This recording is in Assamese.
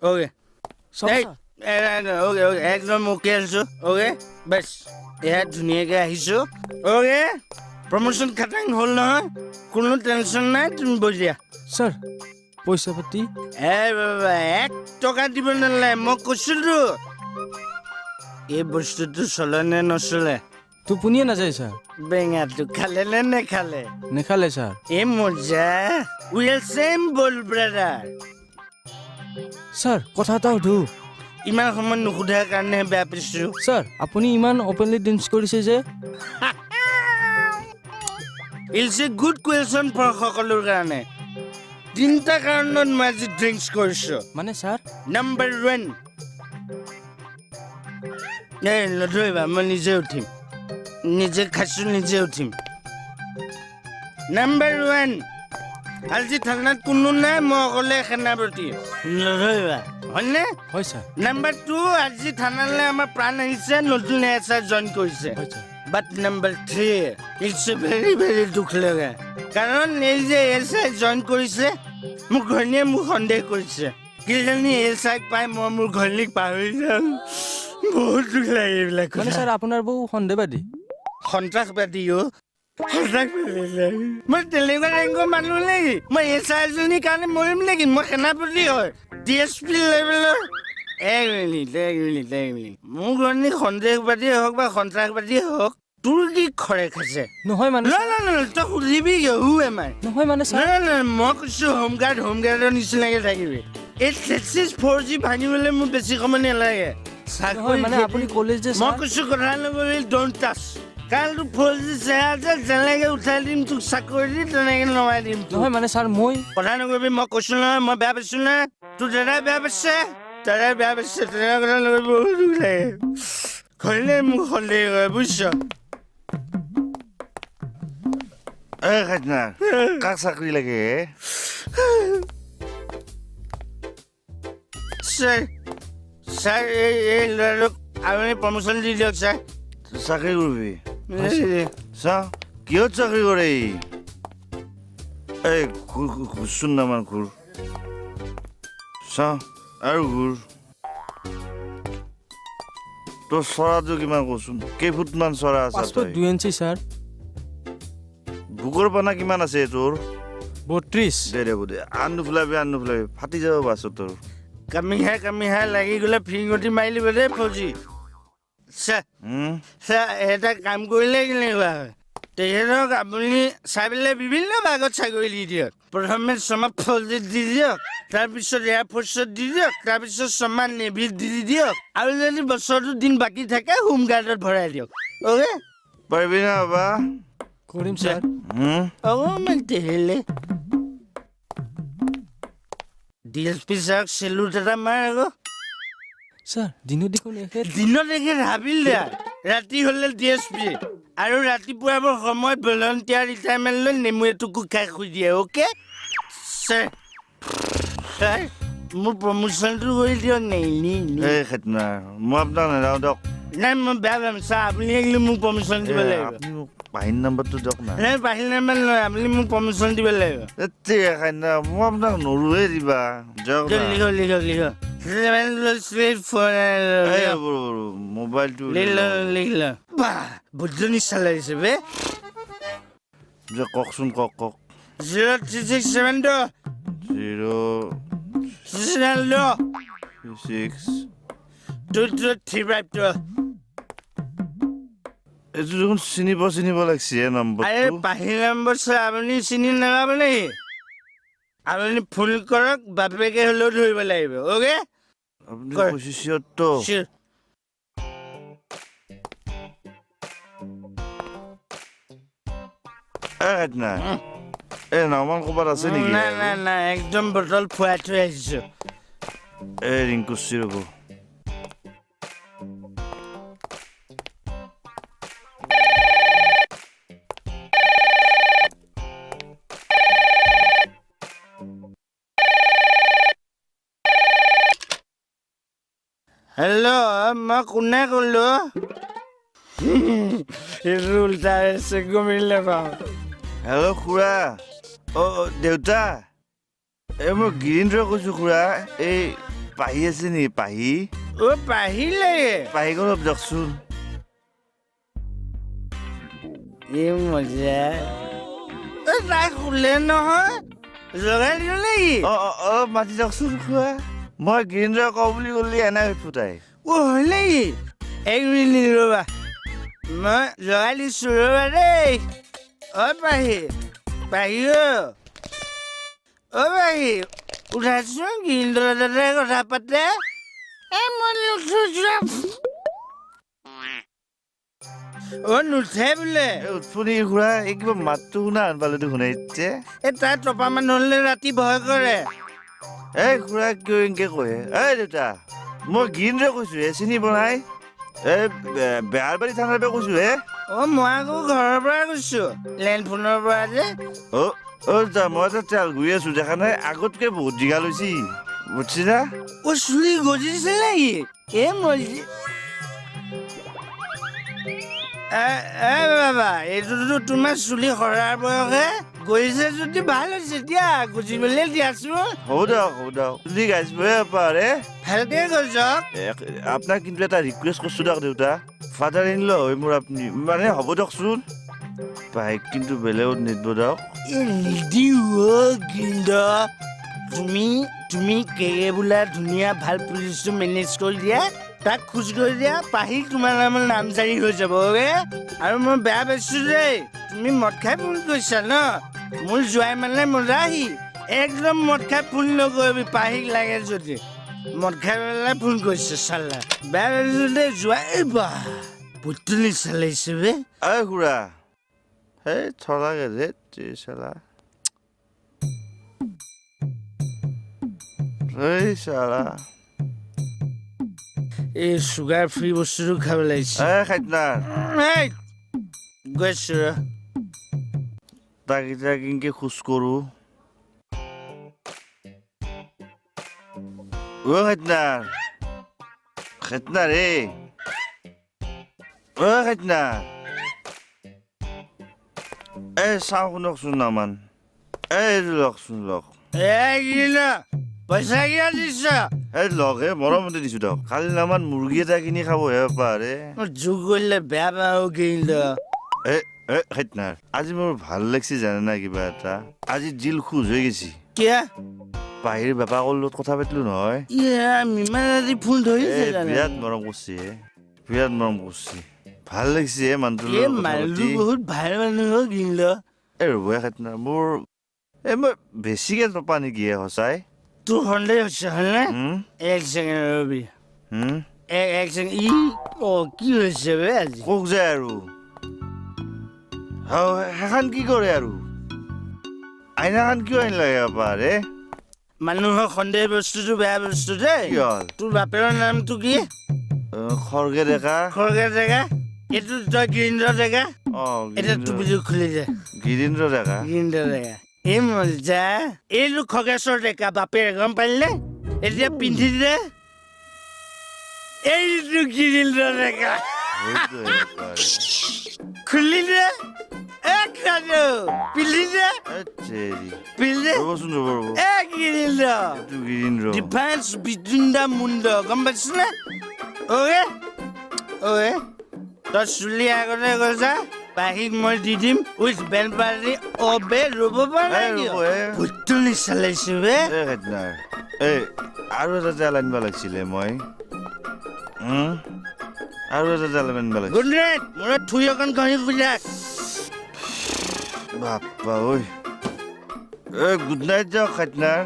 Okay. Hey, okay. একদম okay আছো. Okay. বাস. এয়া ধুনীয়াকৈ আহিছো. Okay. প্ৰমোশ্যন খাটাং হ'ল নহয়. কোনো টেনশ্যন নাই তুমি বজিয়া. স্যার পয়সা পাতি বাবা 1 টকা দিব নালাগে মই কৈছোতো. এই বস্তুটো চলে নে নচলে? টোপনিয়ে নাযায় স্যার বেঙাটো খালে নে নেখালে? নেখালে স্যার এই মজা. We are same bold brother. Sir কথা এটা সুধো ইমান সময় নুসুধাৰ কাৰণে বেয়া পাইছো. স্যাৰ আপুনি ইমান ওপেনলি ডেন্স কৰিছে যে It's a good question for সকলোৰ কাৰণে. 3টা কাৰণত মই আজি ড্ৰিংকছ কৰিছো. মানে স্যাৰ Number 1. নধৰিবা মই নিজে উঠিম. নিজে খাইছো নিজে উঠিম. Number 1. আজি ঠাণ্ডাত কোনো নাই মই অকলে সেনাপতি. নধৰিবা হয়নে? হয় স্যাৰ Number 2. আজি থানালৈ আমাৰ প্ৰাণ আহিছে নতুন এছাই জইন কৰিছে. হয় sir But number 3, it's very, very দুখ লগা. কাৰণ এই যে এছাই জইন কৰিছে মোৰ ঘৈণীয়ে মোক সন্দেহ কৰিছে. কিজানি এছাইক পাই মই মোৰ ঘৈণীক পাহৰি যাম. বহুত দুখ লাগে এইবিলাক মানে কথা. স্যাৰ আপোনাৰ বউ সন্দেহবাদী সন্ত্ৰাসবাদী মই তেনেকুৱা ৰেংকৰ মানুহ নেকি? মই এছাই এজনীৰ কাৰণে মৰিম নেকি? মই সেনাপতি হয় DSP লেভেলৰ. এক মিনিট মোৰ ঘৈণীক সন্দেহবাদীয়ে হওক বা সন্ত্ৰাসবাদীয়ে হওক তোৰ কি খৰে খাইছে? নহয় মানে নাই তই সুধিবি কিয়? হু এম আই? নহয় মানে স্যার নাই মই কৈছো হোমগাৰ্ডৰ নিচিনাকে থাকিবি. এই 4G ভাঙিবলৈ মোৰ বেছি সময় নালাগে. নহয় মানে আপুনি ক'লে যে মই স্যার কৈছো কথা নকবি. Don't touch. কাৰণ তোৰ 4G চেহেৰা যে যেনেকে উঠাই দিম তোক চাকৰি দি তেনেকে নমাই দিম. নহয় মানে স্যার মই কথা নকবি. মই কৈছো নহয় মই বেয়া পাইছো না. তোৰ দাদাই বেয়া পাইছে তেনেকুৱা কথা নকবি. বহুত দুখ লাগে. ঘৈণীয়ে মোক সন্দেহ কৰে বুজিছ. খাজনা কাক চাকৰি লাগে ছাৰ এই ল'ৰাটোক আপুনি প্ৰমোশ্যন দি দিয়ক ছাৰ. চাকৰি কৰিবি চা কিহত চাকৰি কৰে এই ঘূৰচোন নামান ঘূৰ চা আৰু ঘূৰ. তোৰ চৰাটো কিমান কচোন? কেইফুটমান চৰা আছে? 5 ফুট 2 ইঞ্চি স্যাৰ বুকৰ পানা কিমান আছে তোৰ? 32 দে আন নুফুলাবি ফাটি যাব বাছ তোৰ. কামিহাই লাগি গ'লে ফিংগতি মাৰি দিব দেই ফৌজি. ছাৰ এটা কাম কৰিলে কেনেকুৱা হয়? তেখেতক আপুনি চাই পেলাই বিভিন্ন ভাগত চাকৰি দি দিয়ক. প্ৰথমে ছমাহ ফৌজিত দি দিয়ক, তাৰপিছত এয়াৰফ'ৰ্চত দি দিয়ক, তাৰপিছত ছমাহ নেভিত দি দিয়ক, আৰু যদি বছৰটো দিন বাকী থাকে হোমগাৰ্ডত ভৰাই দিয়ক. অ'কে পাৰিবি না বাবা? কৰিম স্যাৰ অকণমান তেহেলে DSP ছাৰক চেলুট এটা মাৰ আকৌ. স্যাৰ দিনে দেখোন এখেত দিনত একে হাবিলদাৰ, ৰাতি হ'লে DSP, আৰু ৰাতিপুৱা মোৰ সময়ত ভলণ্টিয়াৰ ৰিটায়াৰমেণ্ট লৈ নেমু এটুকু খাই শুই দিয়ে. অ'কে ছাৰ মোৰ প্ৰমোশ্যনটো কৰি দিয়ক. এই খাজনা মই আপোনাক নেযাওঁ দিয়ক. নাই মই বেয়া পাম ছাৰ. আপুনি আহিলে মোক প্ৰমোশ্যন দিব লাগিব. আপুনি মোক বাহিনী নম্বৰটো দিয়ক না. নাই বাহিৰ নাম্বাৰ নহয়, আপুনি মোক প্ৰমোশ্যন দিব লাগিব. এতিয়া খাজনা মই আপোনাক নৰোৱে দিবা দিয়ক না. লিখক মোবাইলটো লিখ বাহ বুদ্ধনি চালাইছে বে. যে কওকচোন কওক 0367 036 2235. এইটো দেখোন চিনিব লাগিছে আৰে নম্বৰটো. বাহিৰ নম্বৰ ছাৰ আপুনি চিনি নাপাব নেকি? আপুনি ফোন কৰক, বাপেকে হ'লেও ধৰিব লাগিব. অ'কে আপুনি কৰ। কৈছে Sure. না এই নামান ক'ৰবাত আছে নেকি? নাই একদম বটল ফুৱাই থৈ আহিছো. এই ৰিংকুচি ৰ'ব. হেল্ল' মই কোনে ক'লো? এইটো উল্টা আছে গমিলে পাওঁ. হেল্ল' খুৰা. দেউতা এই মই গিৰীন্দ্ৰ কৈছোঁ খুৰা. এই পাহি আছে নি পাহি অ' পাহিলে পাহিক অলপ যাওকচোন এই মজা অ' তাই শুলে নহয় জগাই দিওঁ নেকি অলপ মাতি যাওকচোন খোৱা মই গিৰিন্দ্ৰ কওঁ বুলি ক'লি এনে ফুটাই অ' হয় নেকি এক মিনিট ৰ'বা মই জগাই দিছোঁ ৰ'বা দেই অ' পাহি পাহি অ' পাহি উঠাচোন গিৰিন্দ্ৰ দাদাই কথা পাতে মই নুঠো অ' নুঠে বোলে উৎপনি খুৰা এই কিবা মাতটো শুনা আনপালেতো শুনাইছে তাই টপা মানুহলৈ ৰাতি ভয় কৰে এই খুৰা কিয় এনেকে কয় এই দেউতা মই গিৰিন্দ্ৰ কৈছো চিনি বনাই এই বেহাৰ বাৰী থানাৰ পৰা কৈছো অ' মই আকৌ ঘৰৰ পৰা কৈছো লেণ্ড ফোনৰ পৰা যে দেউতা মই এটা তেল গৈ আছো দেখা নাই আগতকে বহুত দীঘল হৈছে বুজিছি না অ' চুলি গজিছে নেকি মজি বাবা এইটোতো তোমাৰ চুলি সৰাৰ বয়সে গজিছে যদি ভাল হৈছে দিয়া গজিবলৈ দিয়াচোন হ'ব দিয়ক চুলি গাইছিবহে পাৰে ভালকে গজক আপোনাক কিন্তু এটা ৰিকুৱেষ্ট কৰিছো দিয়ক দেউতা ফাদাৰ ইন ল হয় মোৰ আপুনি মানে হ'ব দিয়কচোন বাইক কিন্তু বেলেগত নিদিব দিয়ক নিদিও গিন্দ তুমি কেকে বোলা ধুনীয়া ভাল পুলিচটো মেনেজ কৰি দিয়া তাক খোজ কৰি দিয়া পাহিক তোমাৰ নামৰ নামজাৰি হৈ যাব আৰু মই বেয়া পাইছো দেই তুমি মদ খাই ফোন কৰিছা ন মোৰ জোৱাই মানে মজাহি একদম মদ খাই ফোন নকৰিবি পাহিক লাগে যদি মদ খাই পেলাই ফোন কৰিছে চালা বেয়া পাইছো দেই জোৱাই বাহ পুতলি চালাইছে বে এই খুৰা সেই থলাগে যে চালা এই চালা এই চুগাৰ ফ্ৰী বস্তুটো খাব লাগিছে খাইতনাৰ গৈছো তাক এতিয়া কেনেকে খোজ কৰো খাইতনাৰ খাইতনাৰ এই চাওঁ শুনকচোন নামান এইটো লওকচোন লওক পইচা কিয় দিছ এই লগে মৰমতে দিছো দিয়ক কালি নামান মুৰ্গী এটা কিনি খাবহে পাৰে যোগ কৰিলে বেয়া পাওঁ কিন্তু খাইতনাৰ আজি মোৰ ভাল লাগছে জানে না কিবা এটা আজি জিল খোজ হৈ গৈছি কিয় বাহিৰ বেপাকৰ লগত কথা পাতিলো নহয় ইমান আজি ফুল ধৰিছে বিৰাট মৰম কৰিছে ভাল লাগিছে মানুহটো বহুত ভাল মানুহ কিন্তু ৰ'ব খাইতনাৰ মোৰ মই বেছিকে টপা নেকি সঁচাই তোৰ সন্দেহ হৈছে হয়নে এক ছেকেণ্ড ৰবি এক ছেকেণ্ড কি হৈছে বে আজি কওক যায় আৰু সেইখন কি কৰে আৰু আইনাখন কিয় আনিলে পাৰে মানুহৰ সন্দেহ বস্তুটো বেয়া বস্তু দেই কি হ'ল তোৰ বাপেৰৰ নামটো কি খৰগে ডেকা এইটো তই গিৰিন্দ্ৰ ডেকা এতিয়া টুপিটো খুলি দে গিৰিন্দ্ৰ ডেকা এই মজা এইটো খগেশ্বৰ ডেকা বাপেৰ গম পালিনে এতিয়া পিন্ধি দে এইটো গিৰিন্দ্ৰ ডেকা খুলি দে পিন্ধি দে গিৰিন্দ্ৰ ডিফাৰেন্স বিটুইন দা মুণ্ড গম পাইছ নে তই চুলি আগতে গজা পাহিক মই দি দিম উইথ বেণ্ড পাৰ্টি ৰ'ব পৰা ভুটলি চালাইছো বে আৰু এটা জাল আনিব লাগিছিলে মই আৰু এটা জাল আনিব লাগিছিল গুড নাইট মোৰ থুই অকণ ঘঁহি খুজাক বাপ্পা ঐ গুড নাইট যাওক খাইতনাৰ